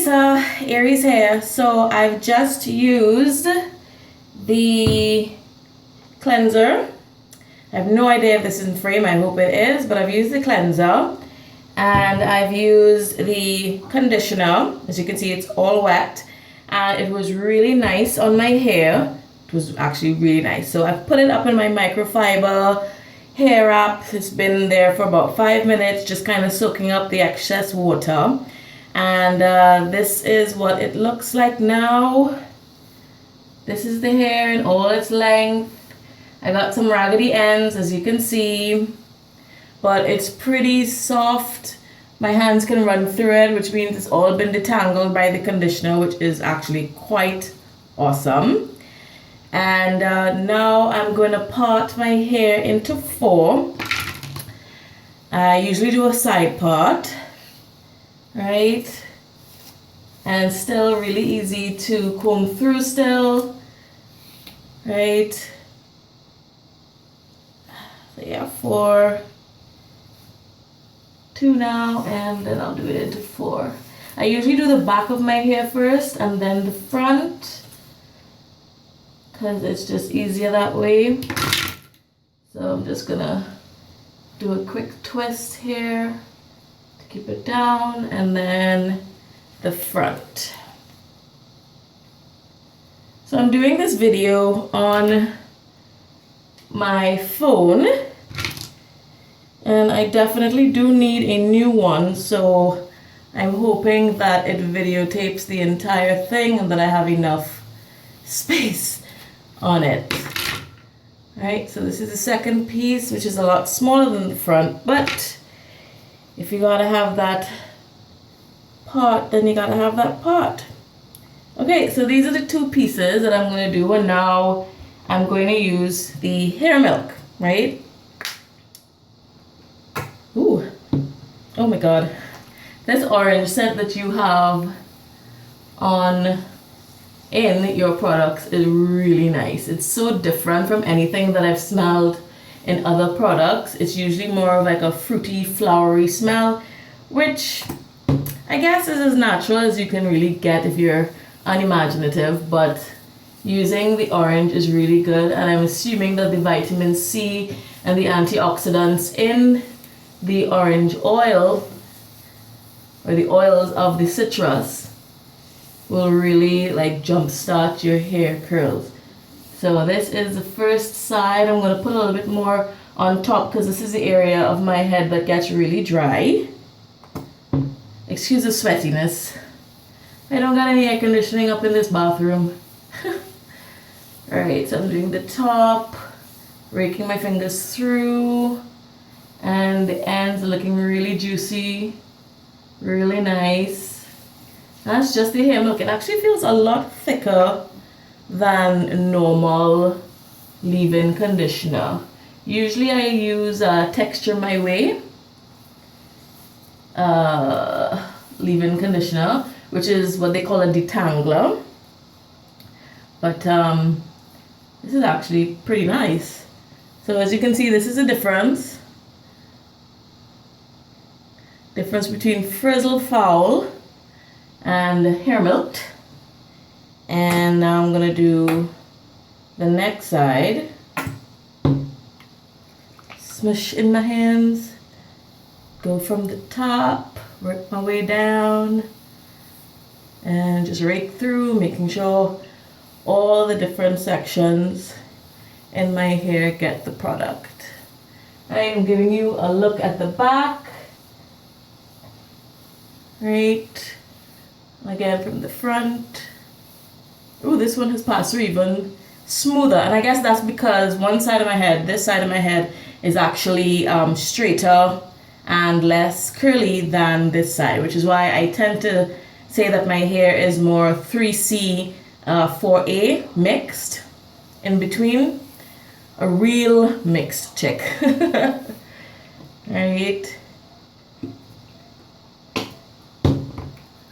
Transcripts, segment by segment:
Lisa, Aries hair. So I've just used the cleanser. I have no idea if this is in frame, I hope it is, but I've used the cleanser and I've used the conditioner. As you can see, it's all wet and it was really nice on my hair. It was actually really nice. So I've put it up in my microfiber hair wrap. It's been there for about 5 minutes, just kind of soaking up the excess water. And this is what it looks like now. This is the hair in all its length. I got some raggedy ends, as you can see, but it's pretty soft. My hands can run through it, which means it's all been detangled by the conditioner, which is actually quite awesome. And now I'm going to part my hair into 4. I usually do a side part, right? And still really easy to comb through still, right? So yeah, 4, 2 now, and then I'll do it into 4. I usually do the back of my hair first and then the front, because it's just easier that way. So I'm just gonna do a quick twist here to keep it down, and then the front. So I'm doing this video on my phone, and I definitely do need a new one, so I'm hoping that it videotapes the entire thing and that I have enough space on it. Right, so this is the second piece, which is a lot smaller than the front, but if you gotta have that part, then you gotta have that part. Okay, so these are the 2 pieces that I'm going to do, and now I'm going to use the hair milk, right? Ooh, oh my god. This orange scent that you have in your products is really nice. It's so different from anything that I've smelled in other products. It's usually more of like a fruity, flowery smell, which I guess is as natural as you can really get if you're unimaginative, but using the orange is really good, and I'm assuming that the vitamin C and the antioxidants in the orange oil, or the oils of the citrus, will really like jumpstart your hair curls. So this is the first side. I'm going to put a little bit more on top because this is the area of my head that gets really dry. Excuse the sweatiness. I don't got any air conditioning up in this bathroom. Alright, so I'm doing the top, raking my fingers through, and the ends are looking really juicy, really nice. That's just the hair milk. It actually feels a lot thicker than normal leave-in conditioner. Usually I use Texture My Way leave-in conditioner, which is what they call a detangler, but this is actually pretty nice. So as you can see, this is the difference between Frizzle Foul and hair milk. And now I'm gonna do the next side. Smush in my hands, go from the top, work my way down, and just rake through, making sure all the different sections in my hair get the product. I am giving you a look at the back, right? Again from the front. Ooh, this one has passed through even smoother, and I guess that's because one side of my head, this side of my head, is actually straighter and less curly than this side, which is why I tend to say that my hair is more 3C, 4A mixed in between. A real mixed chick. Alright.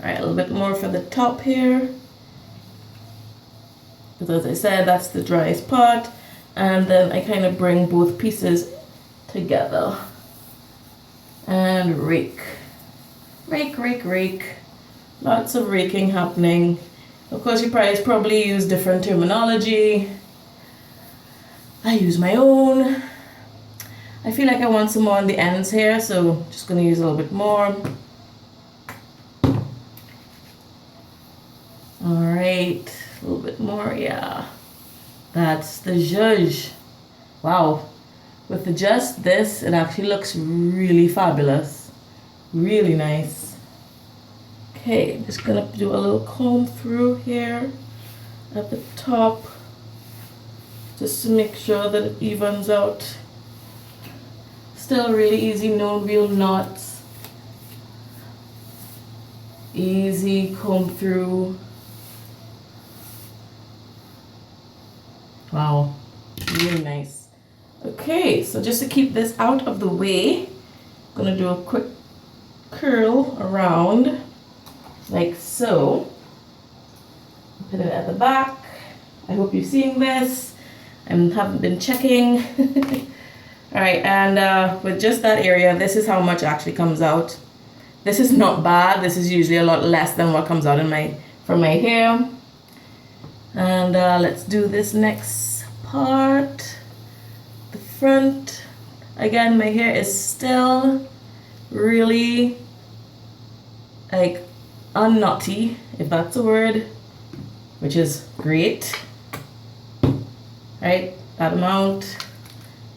Alright, a little bit more for the top here. Because as I said, that's the driest part. And then I kind of bring both pieces together. And rake. Rake, rake, rake. Lots of raking happening. Of course, you probably use different terminology. I use my own. I feel like I want some more on the ends here, so just gonna use a little bit more. All right, a little bit more, yeah. That's the zhuzh. Wow, with just this, it actually looks really fabulous. Really nice. Okay, just gonna do a little comb through here at the top, just to make sure that it evens out. Still really easy, no real knots. Easy comb through. Wow, really nice. Okay, so just to keep this out of the way, I'm gonna do a quick curl around, like so. Put it at the back. I hope you're seeing this. I haven't been checking. All right, and with just that area, this is how much actually comes out. This is not bad. This is usually a lot less than what comes out from my hair. And let's do this next part, the front. Again, my hair is still really like unknotty, if that's a word, which is great. Right, that amount.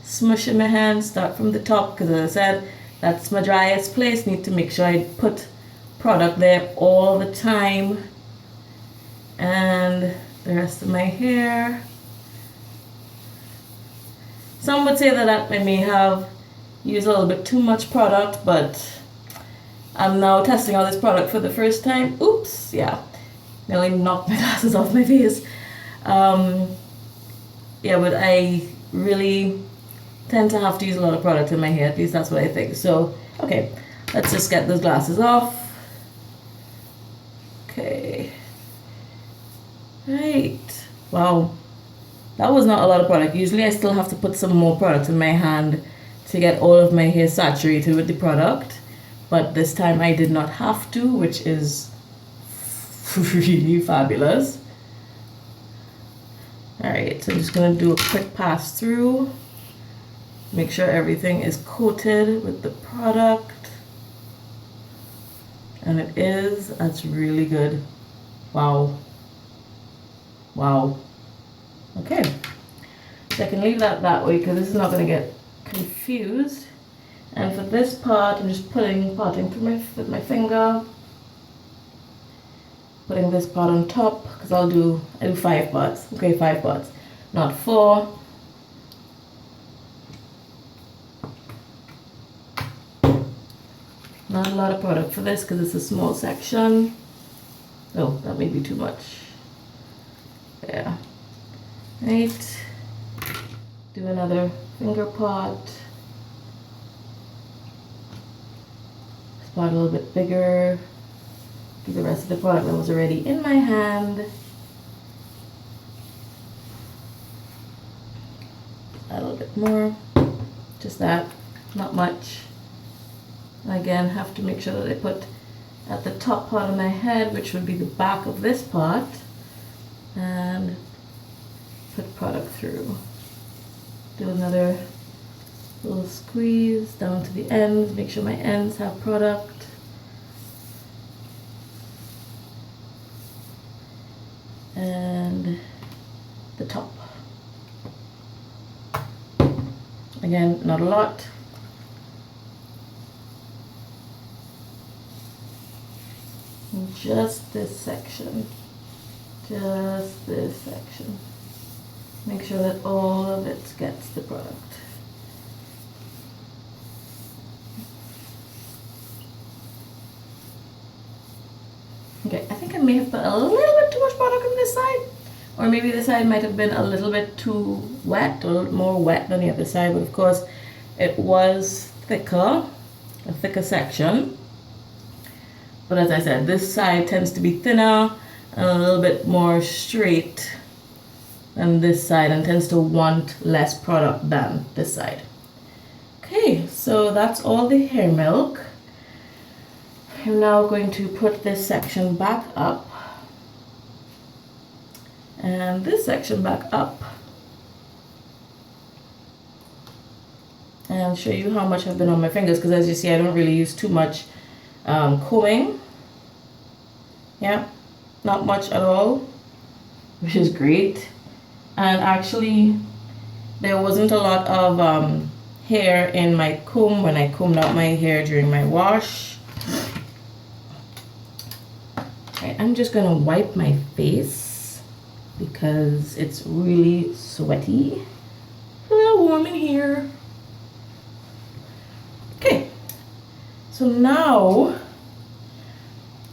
Smush in my hand, start from the top, because as I said, that's my driest place. Need to make sure I put product there all the time. And the rest of my hair. Some would say that I may have used a little bit too much product, but I'm now testing out this product for the first time. Oops, yeah, nearly knocked my glasses off my face. Yeah, but I really tend to have to use a lot of product in my hair, at least that's what I think. So, okay, let's just get those glasses off. Okay. Right. Wow. That was not a lot of product. Usually I still have to put some more product in my hand to get all of my hair saturated with the product. But this time I did not have to, which is really fabulous. Alright, so I'm just going to do a quick pass through. Make sure everything is coated with the product. And it is. That's really good. Wow. Wow. Okay. So I can leave that way because this is not going to get confused. And for this part, I'm just parting through with my finger. Putting this part on top because I do 5 parts. Okay, 5 parts, not 4. Not a lot of product for this because it's a small section. Oh, that may be too much. Yeah. Right. Do another finger part. This part a little bit bigger. Do the rest of the product that was already in my hand. A little bit more. Just that. Not much. Again, have to make sure that I put at the top part of my head, which would be the back of this part, and put product through. Do another little squeeze down to the ends, make sure my ends have product. And the top. Again, not a lot. Just this section. Just this section. Make sure that all of it gets the product. Okay, I think I may have put a little bit too much product on this side. Or maybe this side might have been a little bit too wet, or a little more wet than the other side. But of course, it was thicker, a thicker section. But as I said, this side tends to be thinner and a little bit more straight than this side, and tends to want less product than this side. Okay, so that's all the hair milk. I'm now going to put this section back up and this section back up and show you how much I've been on my fingers, because as you see I don't really use too much combing. Yeah, not much at all, which is great. And actually there wasn't a lot of hair in my comb when I combed out my hair during my wash. Okay, I'm just gonna wipe my face because it's really sweaty. A little warm in here. Okay, so now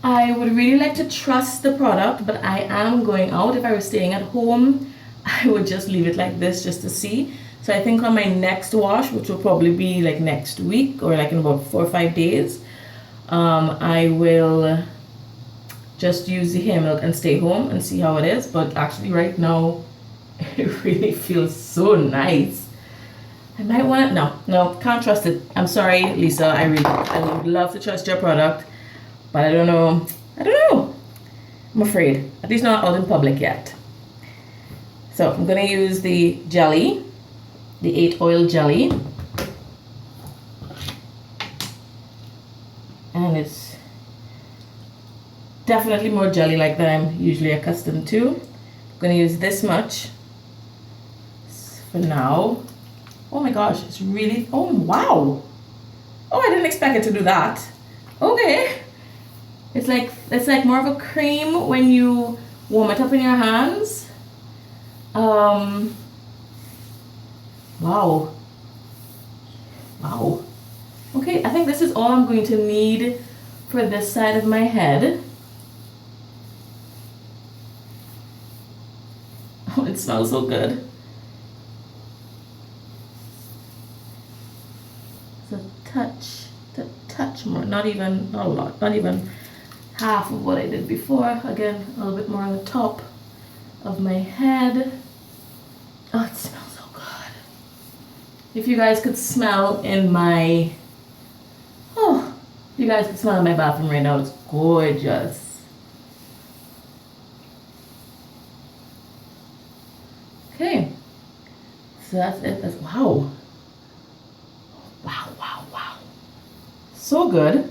I would really like to trust the product, but I am going out. If I was staying at home, I would just leave it like this just to see. So I think on my next wash, which will probably be like next week or like in about 4 or 5 days, I will just use the hair milk and stay home and see how it is. But actually right now, it really feels so nice. I might want it. No, can't trust it. I'm sorry, Lisa. I would love to trust your product, but I don't know. I'm afraid. At least not out in public yet. So I'm gonna use the jelly, the 8 oil jelly, and it's definitely more jelly like than I'm usually accustomed to. I'm gonna use this much for now. Oh my gosh, it's really, oh wow. Oh, I didn't expect it to do that. Okay. It's like more of a cream when you warm it up in your hands. Wow. Okay, I think this is all I'm going to need for this side of my head. Oh, it smells so good. Touch more, not a lot, not even half of what I did before. Again, a little bit more on the top of my head. Oh, it smells so good. If you guys could smell in my, you guys could smell in my bathroom right now. It's gorgeous. Okay, so that's it. Wow. So good.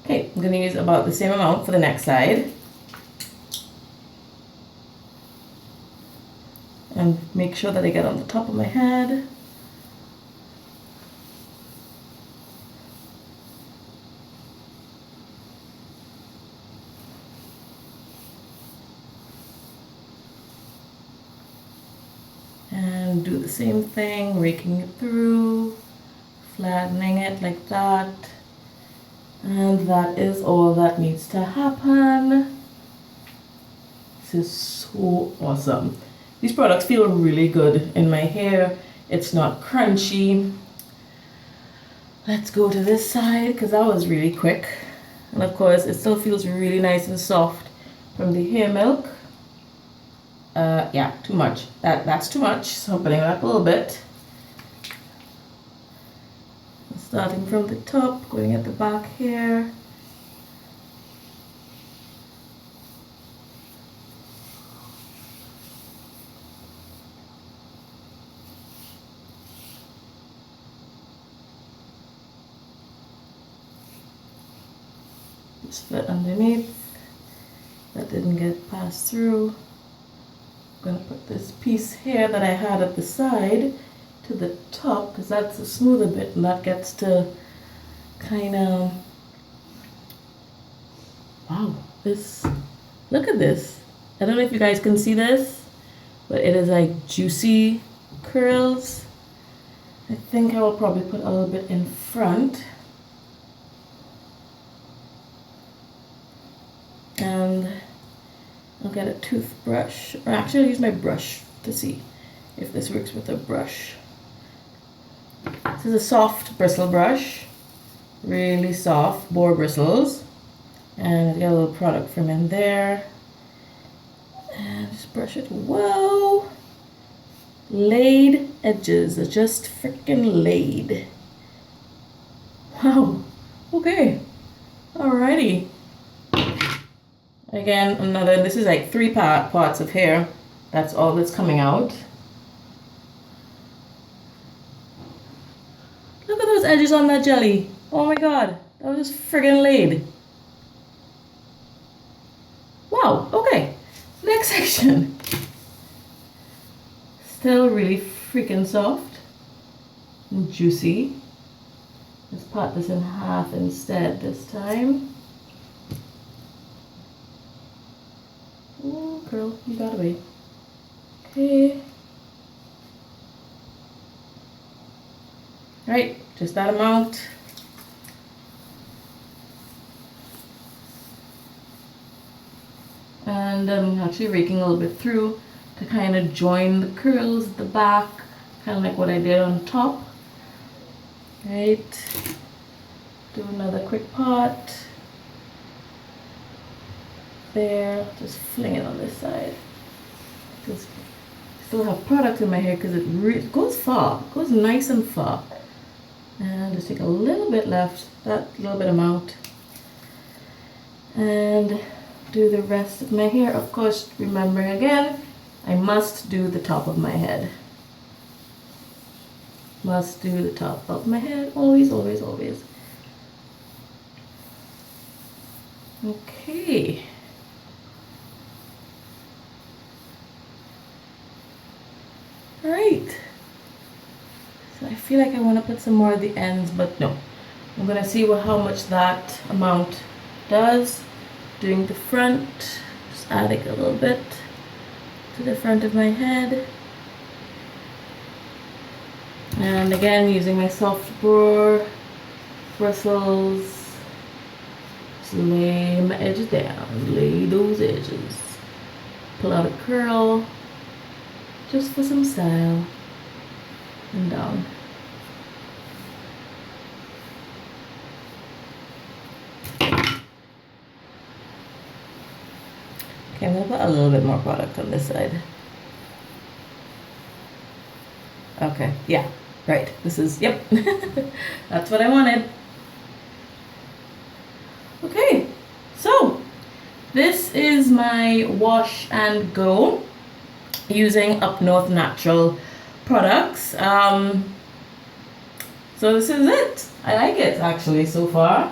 Okay, I'm gonna use about the same amount for the next side. And make sure that I get on the top of my head. And do the same thing, raking it through, flattening it like that. And that is all that needs to happen. This is so awesome. These products feel really good in my hair. It's not crunchy. Let's go to this side because that was really quick. And of course, it still feels really nice and soft from the hair milk. Yeah, too much. That's too much. So opening it up a little bit. Starting from the top, going at the back here. Just fit underneath. That didn't get passed through. I'm gonna put this piece here that I had at the side to the top because that's a smoother bit and that gets to kind of, wow, this, look at this. I don't know if you guys can see this, but it is like juicy curls. I think I will probably put a little bit in front. And I'll get a toothbrush, or actually I'll use my brush to see if this works with a brush. This is a soft bristle brush, really soft boar bristles, and I got a little product from in there, and just brush it well. Laid edges are just freaking laid. Wow, okay, Alrighty. Again, another, this is like 3 parts of hair. That's all that's coming out. Look at those edges on that jelly. Oh my god, that was just friggin' laid. Wow, okay. Next section. Still really freaking soft and juicy. Let's part this in half instead this time. Oh, girl, you got away. Okay. Right, just that amount. And I'm actually raking a little bit through to kind of join the curls at the back, kind of like what I did on top. Right, do another quick part. There, just fling it on this side. Just still have product in my hair because it goes far, it goes nice and far. And just take a little bit left, that little bit amount, and do the rest of my hair. Of course, remembering again, I must do the top of my head. Must do the top of my head, always, always, always. Okay. All right. So I feel like I want to put some more at the ends, but no. I'm gonna see how much that amount does. Doing the front, just adding a little bit to the front of my head. And again, using my soft bristles, just lay my edges down, lay those edges. Pull out a curl, just for some style, and down. Okay, I'm gonna put a little bit more product on this side. Okay, yeah, right, this is, yep, that's what I wanted. Okay, so this is my wash and go using Up North Natural products. So this is it. I like it actually so far.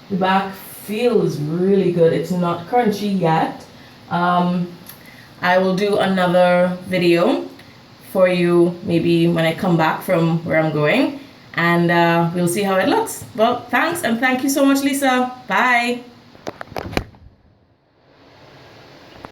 The back feels really good. It's not crunchy yet. I will do another video for you maybe when I come back from where I'm going, and we'll see how it looks. Well, thanks, and thank you so much, Lisa. Bye.